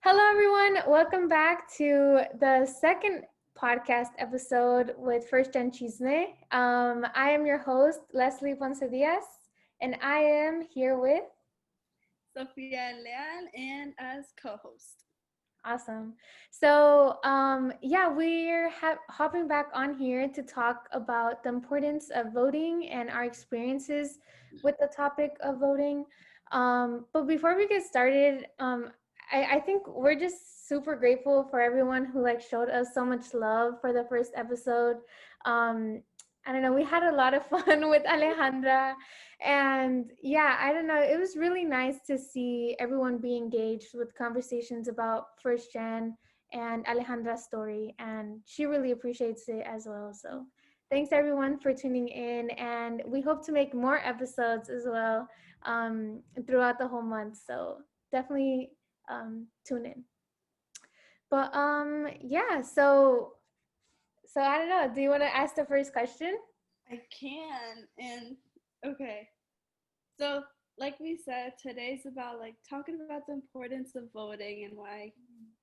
Hello, everyone. Welcome back to the second podcast episode with First-Gen Chisme. I am your host, Leslie Ponce Diaz, and I am here with. Sophia Leal and as co-host. Awesome. So, we're hopping back on here to talk about the importance of voting and our experiences with the topic of voting. But before we get started, I think we're just super grateful for everyone who showed us so much love for the first episode. Um, I don't know, we had a lot of fun with Alejandra, and yeah, I don't know. It was really nice to see everyone be engaged with conversations about First Gen and Alejandra's story. And she really appreciates it as well. So thanks everyone for tuning in. And we hope to make more episodes as well throughout the whole month. So definitely tune in. But so I don't know. Do you want to ask the first question? I can. And okay. So, like we said, today's about talking about the importance of voting and why,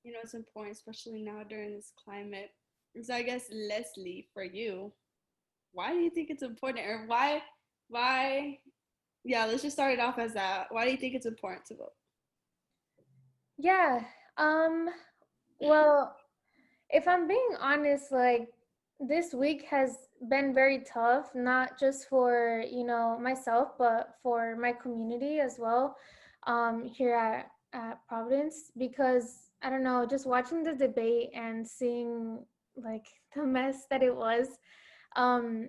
it's important, especially now during this climate. So I guess Leslie, for you, why do you think it's important or why yeah, let's just start it off as that. Why do you think it's important to vote? Yeah. Um, well, if I'm being honest, this week has been very tough, not just for, myself, but for my community as well, here at Providence, because I don't know, just watching the debate and seeing like the mess that it was, um,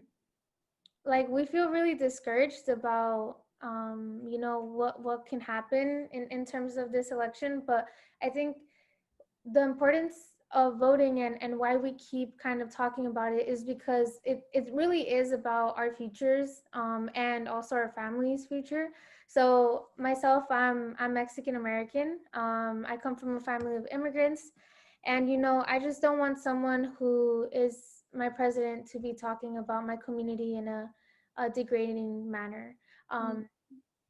we feel really discouraged about what can happen in terms of this election. But I think the importance of voting and why we keep kind of talking about it is because it really is about our futures, and also our family's future. So myself, I'm Mexican American. I come from a family of immigrants, and I just don't want someone who is my president to be talking about my community in a degrading manner. Mm.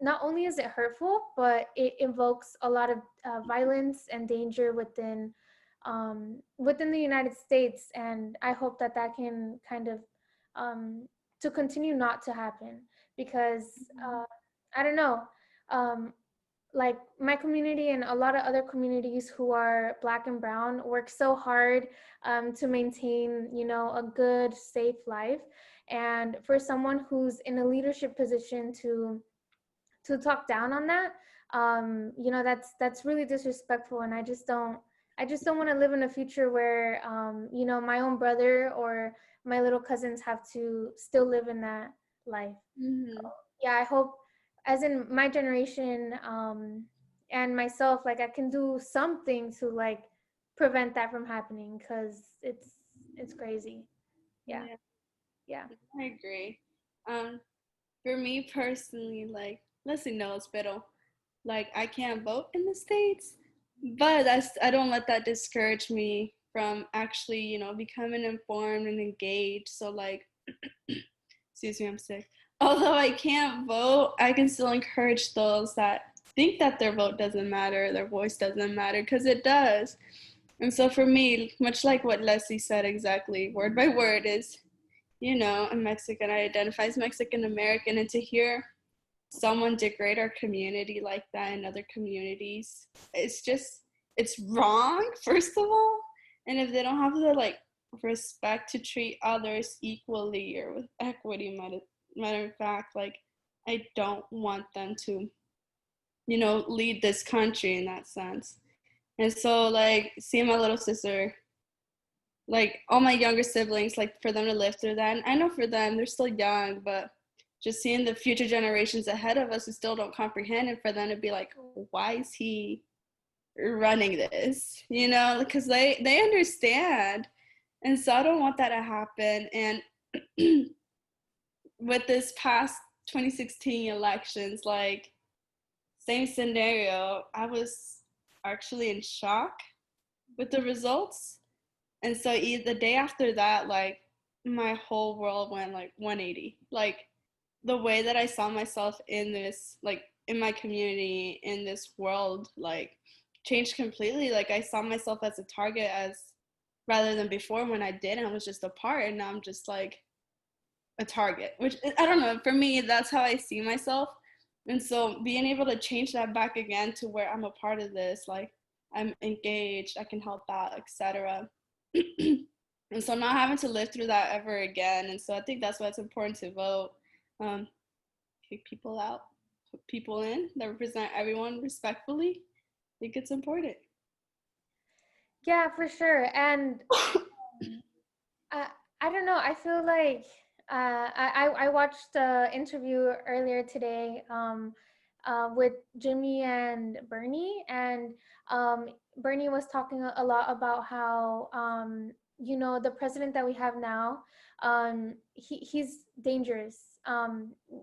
Not only is it hurtful, but it invokes a lot of violence and danger within the United States, and I hope that that can kind of to continue not to happen, because I don't know, um, like my community and a lot of other communities who are Black and brown work so hard to maintain, a good, safe life, and for someone who's in a leadership position to talk down on that, that's really disrespectful. And I just don't want to live in a future where my own brother or my little cousins have to still live in that life. Mm-hmm. Yeah, I hope, as in my generation, and myself, I can do something to prevent that from happening, because it's crazy. Yeah. Yeah, Yeah. I agree. Um, for me personally, Leslie knows, pero I can't vote in the States, but I don't let that discourage me from actually, becoming informed and engaged. So excuse me, I'm sick. Although I can't vote, I can still encourage those that think that their vote doesn't matter, their voice doesn't matter, because it does. And so for me, much like what Leslie said exactly, word by word, is, I'm Mexican, I identify as Mexican American, and to hear someone degrade our community like that in other communities, it's wrong, first of all. And if they don't have the respect to treat others equally or with equity, matter of fact, I don't want them to lead this country in that sense. And so seeing my little sister, all my younger siblings, for them to live through that, and I know for them they're still young, but just seeing the future generations ahead of us who still don't comprehend, and for them to be like, why is he running this, because they understand. And so I don't want that to happen. And with this past 2016 elections, same scenario, I was actually in shock with the results. And so the day after that, my whole world went 180. The way that I saw myself in this, in my community, in this world, changed completely. Like I saw myself as a target as rather than before when I did, and I was just a part, and now I'm just like a target, which I don't know. For me, that's how I see myself. And so being able to change that back again to where I'm a part of this, like I'm engaged, I can help out, etc. And so not having to live through that ever again. And so I think that's why it's important to vote. Um, Kick people out, put people in that represent everyone respectfully. I think it's important. Yeah, for sure. And I I don't know. I feel like I watched the interview earlier today with Jimmy and Bernie, and Bernie was talking a lot about how you know, the president that we have now, he's dangerous.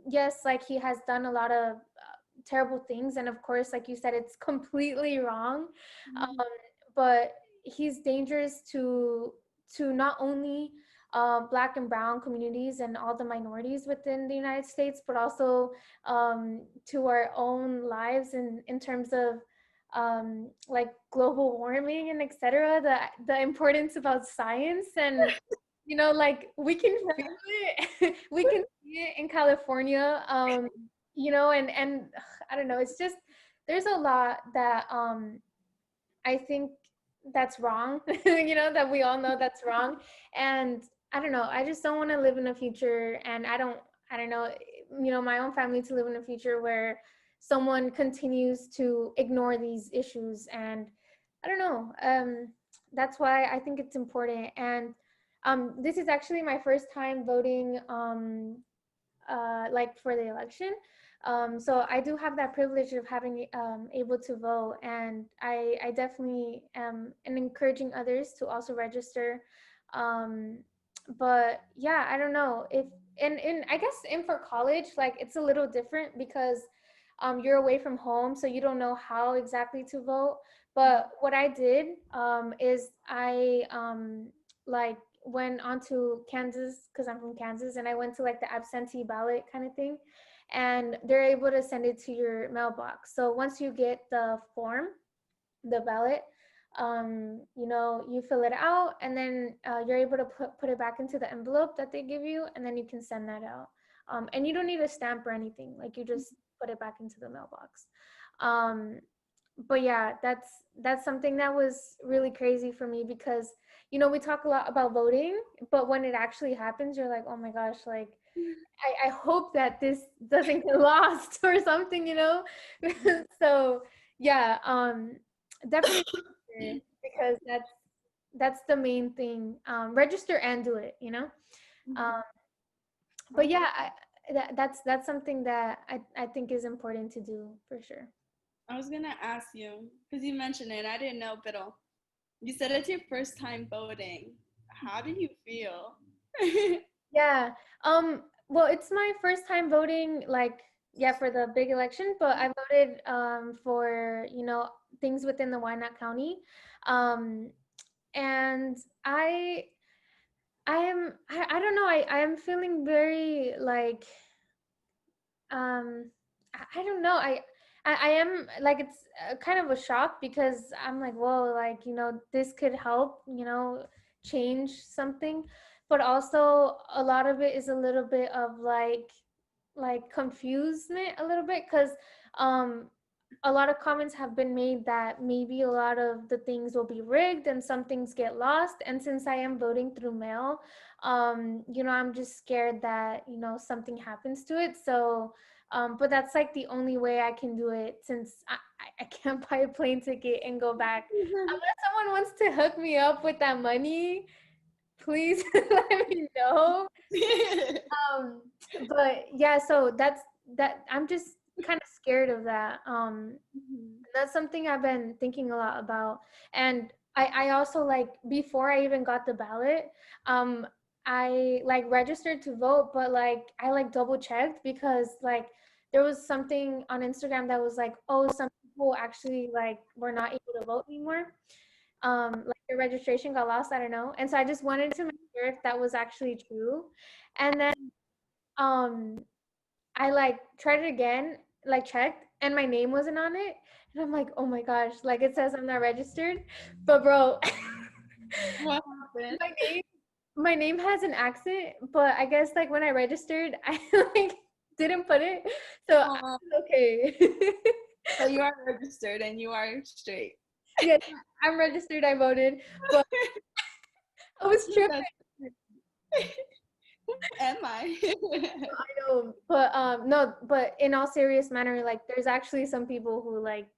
Yes, like he has done a lot of terrible things, and of course, like you said, it's completely wrong. Um, but he's dangerous to not only Black and Brown communities and all the minorities within the United States, but also to our own lives in terms of like global warming and etc. The importance about science, and you know, like we can feel it. We can see it in California. You know, and I don't know. It's just there's a lot that I think that's wrong, you know, that we all know that's wrong. And I don't know, I just don't want to live in a future, and I don't know, you know, my own family to live in a future where someone continues to ignore these issues. And I don't know, that's why I think it's important. And this is actually my first time voting, like for the election. So I do have that privilege of having able to vote, and I definitely am and encouraging others to also register. Um, but yeah, I don't know if in I guess in for college, like it's a little different because you're away from home, so you don't know how exactly to vote. But what I did is I like went on to Kansas because I'm from Kansas, and I went to like the absentee ballot kind of thing, and they're able to send it to your mailbox. So once you get the form, the ballot, you know, you fill it out, and then you're able to put it back into the envelope that they give you, and then you can send that out. And you don't need a stamp or anything; like you just put it back into the mailbox. Um, but yeah, that's something that was really crazy for me because you know we talk a lot about voting, but when it actually happens, you're like, oh my gosh, like I hope that this doesn't get lost or something, you know. So yeah, definitely because that's the main thing. Register and do it, you know. Um, but yeah, that's something that I think is important to do for sure. I was gonna ask you because you mentioned it. I didn't know, but you said it's your first time voting. How do you feel? Yeah. Well, it's my first time voting, like, yeah, for the big election, but I voted for, you know, things within the Wyandotte County. Um, and I don't know, I am feeling very like I don't know. I am like it's kind of a shock because I'm like, whoa, like, you know, this could help, you know, change something. But also a lot of it is a little bit of like confusement a little bit because um a lot of comments have been made that maybe a lot of the things will be rigged and some things get lost. And since I am voting through mail, you know, I'm just scared that, you know, something happens to it. So but that's like the only way I can do it since I can't buy a plane ticket and go back. Unless someone wants to hook me up with that money, please let me know. Um, but yeah, so that I'm just kind of scared of that. That's something I've been thinking a lot about. And I also like before I even got the ballot, um, I like registered to vote, but like I like double checked because like there was something on Instagram that was like, oh, some people actually like were not able to vote anymore. Like their registration got lost, I don't know. And so I just wanted to make sure if that was actually true. And then um I like tried it again like checked and my name wasn't on it, and I'm like, oh my gosh, like it says I'm not registered, but bro, What happened? my name my name has an accent, but I guess like when I registered, I like didn't put it, so I Oh, was okay. so you are registered and you are straight. Yes, I'm registered. I voted, but I was tripping. That's am I? I know, but no, but in all serious manner, like there's actually some people who like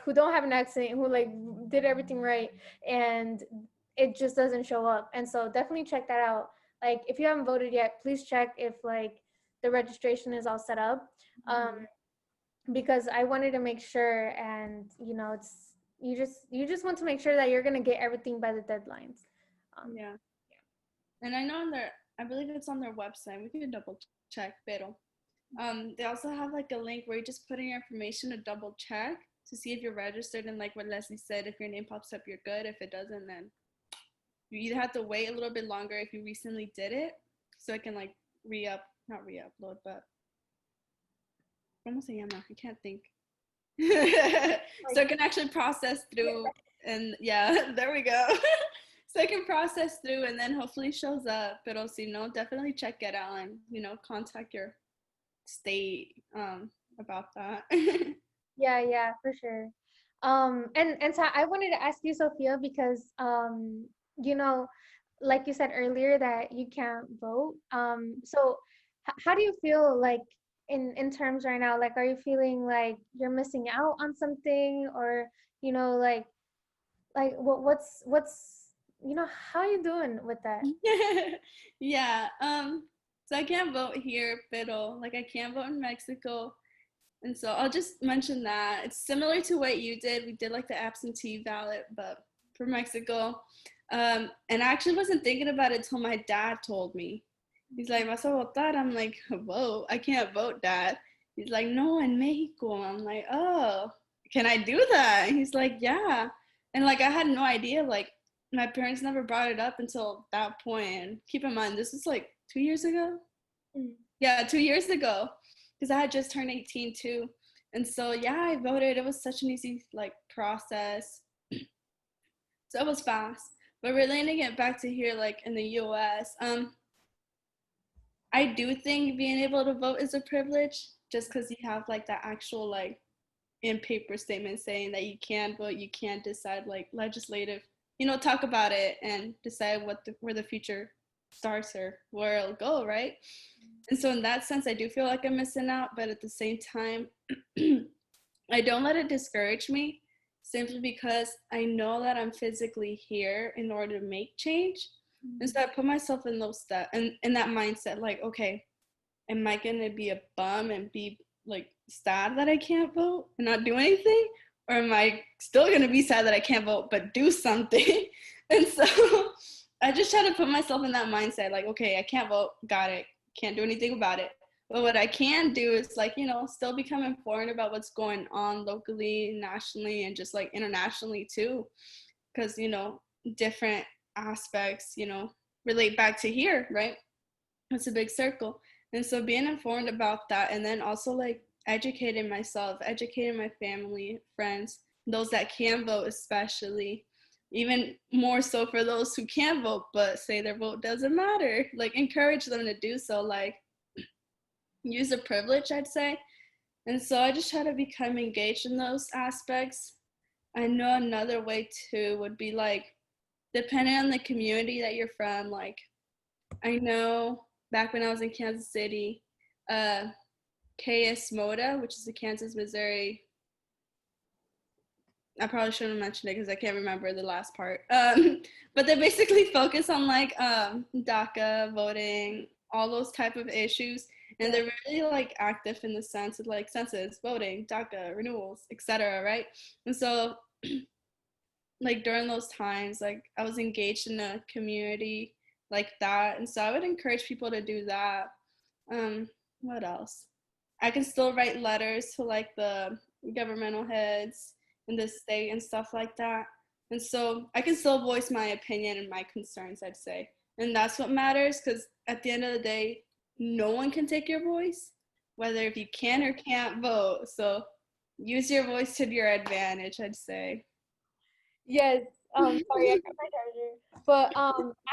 who don't have an accent, who like did everything right, and it just doesn't show up. And so definitely check that out. Like if you haven't voted yet, please check if like the registration is all set up. Um, Mhm. because I wanted to make sure, and it's you just want to make sure that you're gonna get everything by the deadlines. Um, Yeah. And I know on their, I believe it's on their website. We can double check, pero they also have like a link where you just put in your information to double check to see if you're registered. And like what Leslie said, if your name pops up, you're good. If it doesn't, then you either have to wait a little bit longer if you recently did it, so it can like not re-upload, but ¿cómo se llama? I can't think. So like it can actually process through, and yeah, there we go. So it can process through and then hopefully shows up. Pero si no, definitely check it out and contact your state about that. yeah, for sure. And so I wanted to ask you, Sophia, because you know, like you said earlier that you can't vote. So how do you feel like in terms right now? Like, are you feeling like you're missing out on something, or like what's how are you doing with that? Yeah. So I can't vote here, pero like I can't vote in Mexico. And so I'll just mention that it's similar to what you did. We did like the absentee ballot, but for Mexico. And I actually wasn't thinking about it till my dad told me. He's like, "Vas a votar?" I'm like, "Vote? I can't vote, Dad." He's like, "No, in Mexico." I'm like, "Oh, can I do that?" And he's like, "Yeah." And like I had no idea. Like my parents never brought it up until that point. And keep in mind, this is like 2 years ago. Mm. Yeah, 2 years ago, because I had just turned 18 too. And so yeah, I voted. It was such an easy like process. So it was fast. But relating it back to here, like in the US, I do think being able to vote is a privilege just because you have like that actual like in paper statement saying that you can vote, you can decide like legislative, talk about it and decide where the future starts or where it'll go, right? And so in that sense, I do feel like I'm missing out, but at the same time, I don't let it discourage me simply because I know that I'm physically here in order to make change. And so I put myself in those steps and in that mindset, like, okay, am I gonna be a bum and be like sad that I can't vote and not do anything? Or am I still gonna be sad that I can't vote but do something? And so I just try to put myself in that mindset, like, okay, I can't vote, got it, can't do anything about it. But what I can do is like, still become informed about what's going on locally, nationally, and just like internationally too. Because, different aspects, relate back to here, right? It's a big circle. And so being informed about that and then also like educating myself, educating my family, friends, those that can vote especially, even more so for those who can't vote but say their vote doesn't matter, like encourage them to do so, like use the privilege, I'd say. And so I just try to become engaged in those aspects. I know another way too would be like, depending on the community that you're from, like I know back when I was in Kansas City, uh, KS Moda, which is the Kansas, Missouri. I probably shouldn't have mentioned it because I can't remember the last part. But they basically focus on like DACA, voting, all those type of issues. And Yeah. they're really like active in the sense of like census, voting, DACA, renewals, etc. Right? And so like during those times, like I was engaged in a community like that, and so I would encourage people to do that. What else? I can still write letters to like the governmental heads in the state and stuff like that, and so I can still voice my opinion and my concerns, I'd say, and that's what matters, because at the end of the day, no one can take your voice. whether if you can or can't vote. So use your voice to your advantage, I'd say. Yes. Sorry, I got my charger. But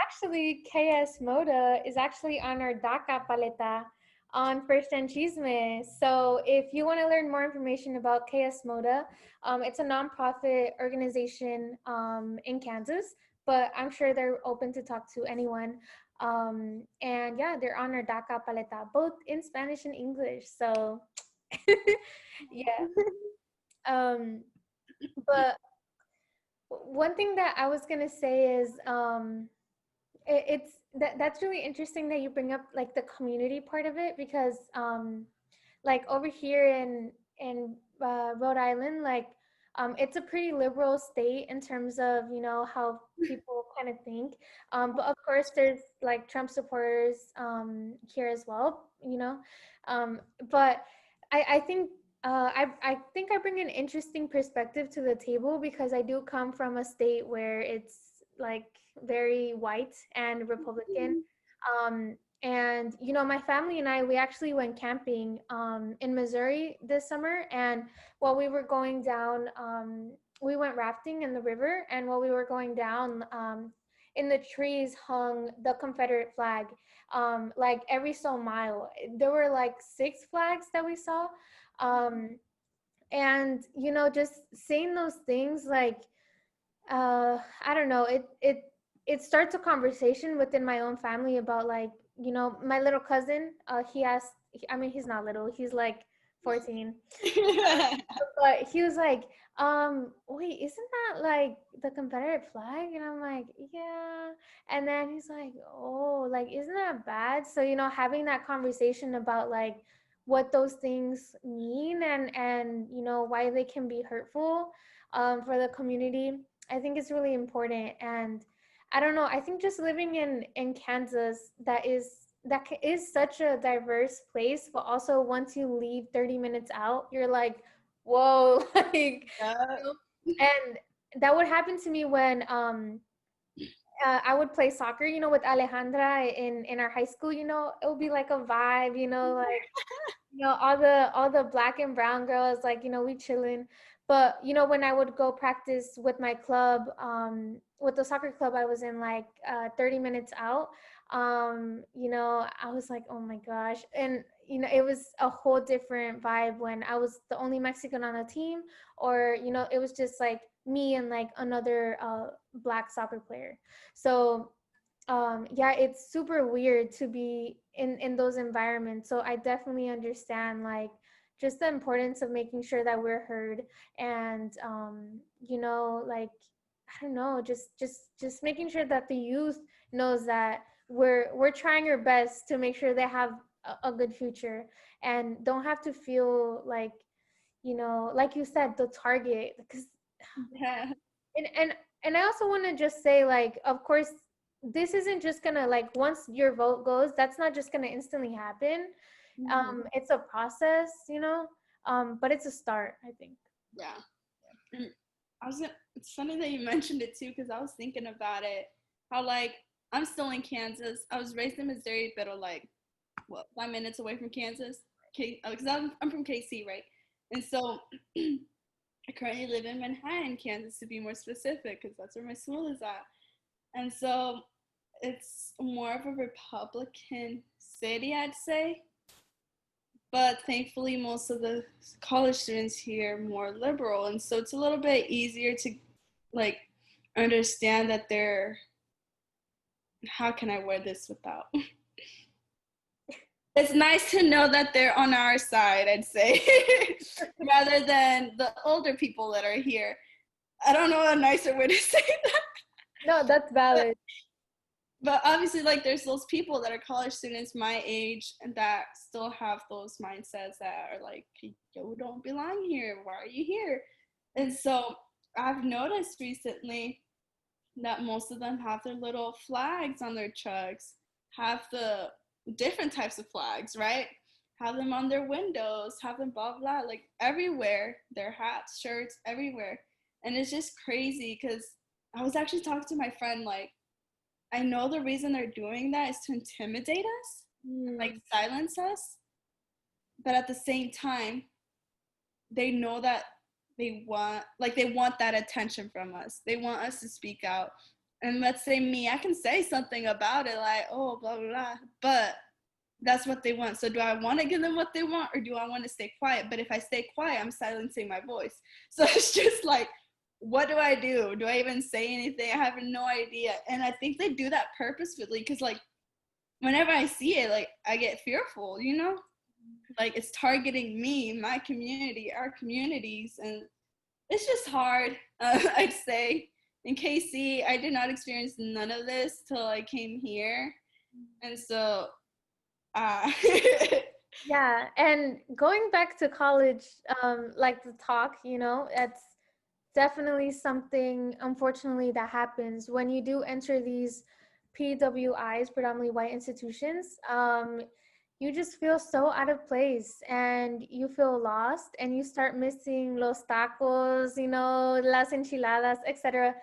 actually, KS Moda is actually on our DACA paleta on First-Gen Chisme. So if you want to learn more information about KS Moda, it's a nonprofit organization in Kansas, but I'm sure they're open to talk to anyone. And yeah, they're on our DACA paleta, both in Spanish and English. So yeah. But one thing that I was gonna say is that's really interesting that you bring up like the community part of it because like over here in Rhode Island, like it's a pretty liberal state in terms of how people kind of think. But of course, there's like Trump supporters here as well. But I think. I think I bring an interesting perspective to the table because I do come from a state where it's like very white and Republican. And my family and I, we actually went camping in Missouri this summer. And while we were going down, we went rafting in the river. And while we were going down, in the trees hung the Confederate flag, like every so mile. There were like 6 flags that we saw. And just saying those things, like I don't know, it starts a conversation within my own family about, like, my little cousin, he asked, I mean, he's not little, he's like 14. But he was like, wait, isn't that like the Confederate flag? And I'm like, yeah. And then he's like, oh, like, isn't that bad? So, having that conversation about like what those things mean and why they can be hurtful for the community, I think is really important. And I don't know, I think just living in Kansas, that is such a diverse place, but also once you leave 30 minutes out, you're like, whoa, like, Yeah. and that would happen to me when I would play soccer, with Alejandra in our high school. It would be like a vibe, like, all the black and brown girls, like, we chilling. But when I would go practice with my club, with the soccer club I was in, like 30 minutes out, I was like, oh my gosh. And it was a whole different vibe when I was the only Mexican on the team, or it was just like me and like another black soccer player. So yeah, it's super weird to be in those environments. So I definitely understand, like, just the importance of making sure that we're heard. And like, I don't know, just making sure that the youth knows that we're trying our best to make sure they have a good future and don't have to feel like, like you said, the target. Because Yeah. and I also want to just say, like, of course, this isn't just gonna, like, once your vote goes, that's not just gonna instantly happen. It's a process, but it's a start, I think. Yeah. And it's funny that you mentioned it too, because I was thinking about it. How, like, I'm still in Kansas. I was raised in Missouri, but like, what, 5 minutes away from Kansas? Because I'm from KC, right? And so I currently live in Manhattan, Kansas, to be more specific, because that's where my school is at. And so it's more of a Republican city, I'd say. But thankfully, most of the college students here are more liberal. And so it's a little bit easier to, like, understand that they're, how can I word this without? It's nice to know that they're on our side, I'd say, rather than the older people that are here. I don't know a nicer way to say that. No, that's valid. But obviously, like, there's those people that are college students my age and that still have those mindsets that are like, yo, don't belong here. Why are you here? And so I've noticed recently that most of them have their little flags on their trucks, have the different types of flags, right? Have them on their windows, have them blah, blah, like everywhere, their hats, shirts, everywhere. And it's just crazy because I was actually talking to my friend, like, I know the reason they're doing that is to intimidate us, like silence us. but at the same time, they know that they want that attention from us. They want us to speak out. And let's say me, I can say something about it, like, oh, blah blah blah, but that's what they want. So do I want to give them what they want, or do I want to stay quiet? But if I stay quiet, I'm silencing my voice. So it's just like, what do I do? Do I even say anything? I have no idea. And I think they do that purposefully, because like whenever I see it, like I get fearful, like it's targeting me, my community, our communities. And it's just hard. I'd say in KC, I did not experience none of this till I came here. And so uh Yeah, and going back to college, like the talk, it's definitely something, unfortunately, that happens when you do enter these PWIs, predominantly white institutions. You just feel so out of place and you feel lost and you start missing los tacos, las enchiladas, etc.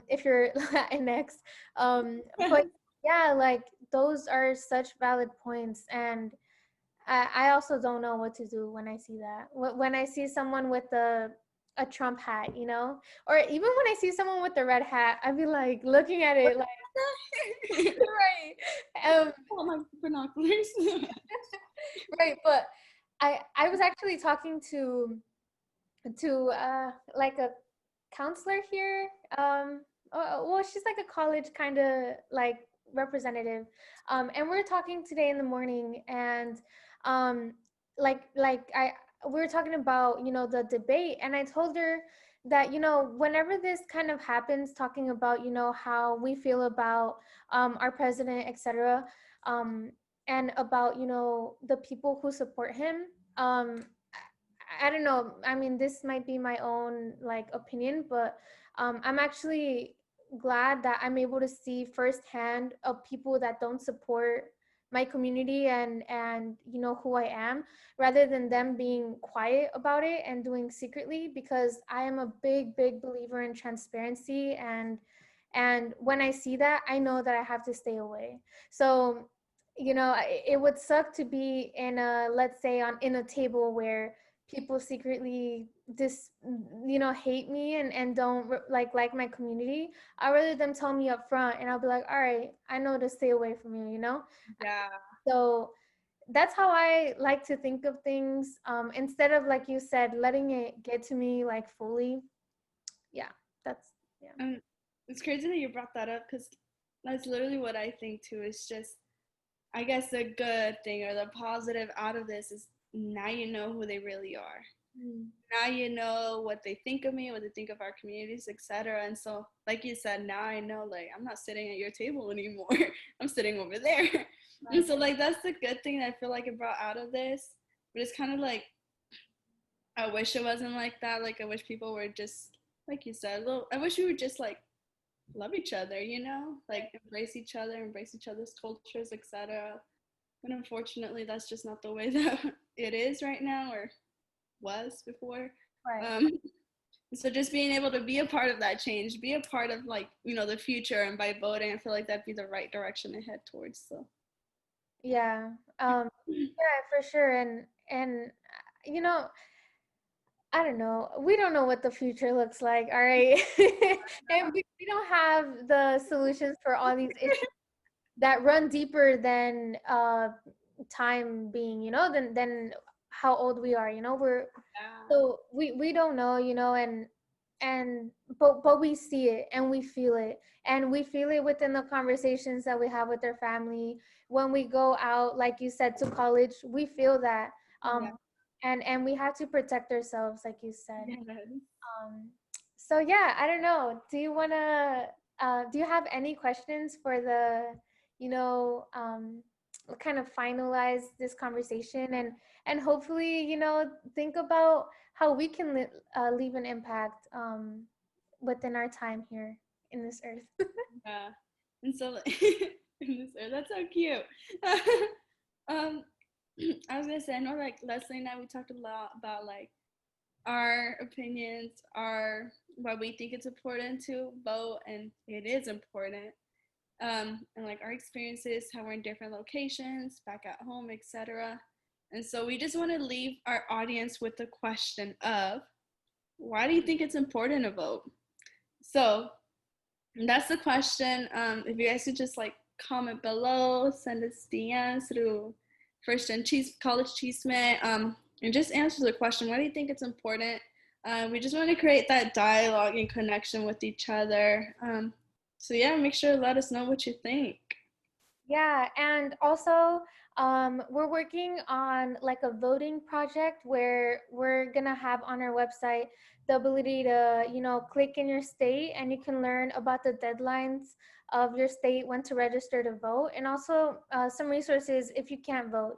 If you're Latinx. But yeah, like those are such valid points. And I also don't know what to do when I see that. When I see someone with a Trump hat, or even when I see someone with the red hat, I'd be like looking at it like, right. oh, my binoculars. Right. But I was actually talking to like a counselor here. Well, she's like a college kind of like representative. And we are talking today in the morning, and um like I we were talking about, the debate, and I told her that, whenever this kind of happens, talking about, how we feel about our president, etc., and about, the people who support him. I don't know. I mean, this might be my own like opinion, but I'm actually glad that I'm able to see firsthand of people that don't support my community and who I am, rather than them being quiet about it and doing secretly, because I am a big believer in transparency, and when I see that, I know that I have to stay away. So it would suck to be in a, let's say, on in a table where people secretly hate me and don't like my community. I'd rather them tell me up front, and I'll be like, all right, I know to stay away from you. Yeah. So that's how I like to think of things, instead of, like you said, letting it get to me like fully. Yeah, that's yeah. It's crazy that you brought that up, because that's literally what I think too. Is just, I guess the good thing or the positive out of this is now you know who they really are. Now you know what they think of me, what they think of our communities, etc. And so, like you said, now I know, like, I'm not sitting at your table anymore. I'm sitting over there. Right. And so, like, that's the good thing that I feel like it brought out of this. But it's kind of like, I wish it wasn't like that. Like, I wish people were just, like you said, I wish we would just like love each other, like embrace each other, embrace each other's cultures, etc. But unfortunately, that's just not the way that it is right now, or was before. Right. So just being able to be a part of that change, be a part of, like, the future, and by voting, I feel like that'd be the right direction to head towards. So Yeah. Yeah, for sure. And you know I don't know. We don't know what the future looks like, all right? And we don't have the solutions for all these issues that run deeper than time being, than how old we are, so we don't know, and but we see it and we feel it. And we feel it within the conversations that we have with our family. When we go out, like you said, to college, we feel that. yeah. And we have to protect ourselves, like you said. Yes. Um, so yeah, I don't know. Do you have any questions for the, kind of finalize this conversation and hopefully, think about how we can leave an impact within our time here in this earth. Yeah. And so, that's so cute. um, I was gonna say, I know, like, Leslie and I, we talked a lot about, like, our opinions, our why we think it's important to vote, and it is important. And like our experiences, how we're in different locations, back at home, etc. And so we just want to leave our audience with the question of, why do you think it's important to vote? So that's the question. If you guys could just like comment below, send us DMs through First-Gen College Chisme, and just answer the question, why do you think it's important? We just want to create that dialogue and connection with each other. So yeah, make sure to let us know what you think. Yeah, and also we're working on like a voting project where we're gonna have on our website the ability to, click in your state and you can learn about the deadlines of your state when to register to vote, and also some resources if you can't vote,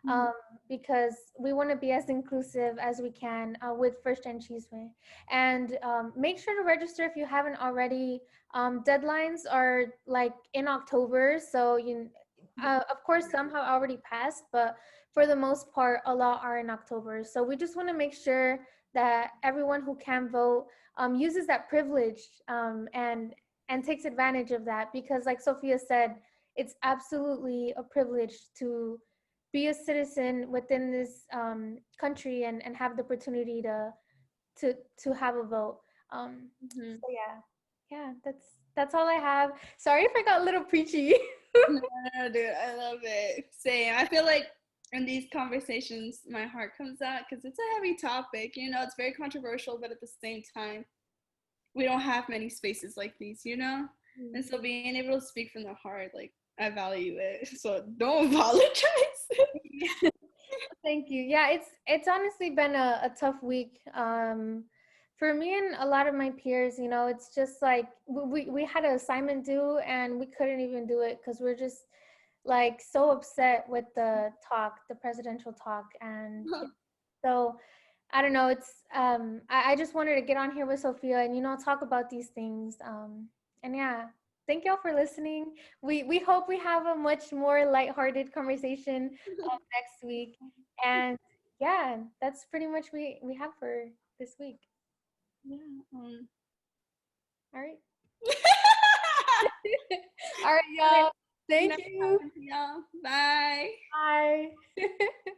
um, because we want to be as inclusive as we can with First-Gen Chisme. And make sure to register if you haven't already. Deadlines are like in October, so of course some have already passed, but for the most part, a lot are in October. So we just want to make sure that everyone who can vote uses that privilege, and takes advantage of that, because, like Sophia said, it's absolutely a privilege to be a citizen within this country, and have the opportunity to have a vote. So yeah, that's all I have. Sorry if I got a little preachy. No, dude, I love it. Same. I feel like in these conversations, my heart comes out because it's a heavy topic. It's very controversial, but at the same time, we don't have many spaces like these. And so being able to speak from the heart, like, I value it. So don't apologize. Thank you. Yeah, it's honestly been a tough week. For me and a lot of my peers, it's just like we had an assignment due and we couldn't even do it because we're just like so upset with the presidential talk. And so I don't know, it's I just wanted to get on here with Sophia and talk about these things. And yeah, thank y'all for listening. We hope we have a much more lighthearted conversation next week. And yeah, that's pretty much we have for this week. Yeah. All right. All right, y'all. Thank Next you. time, y'all. Bye. Bye.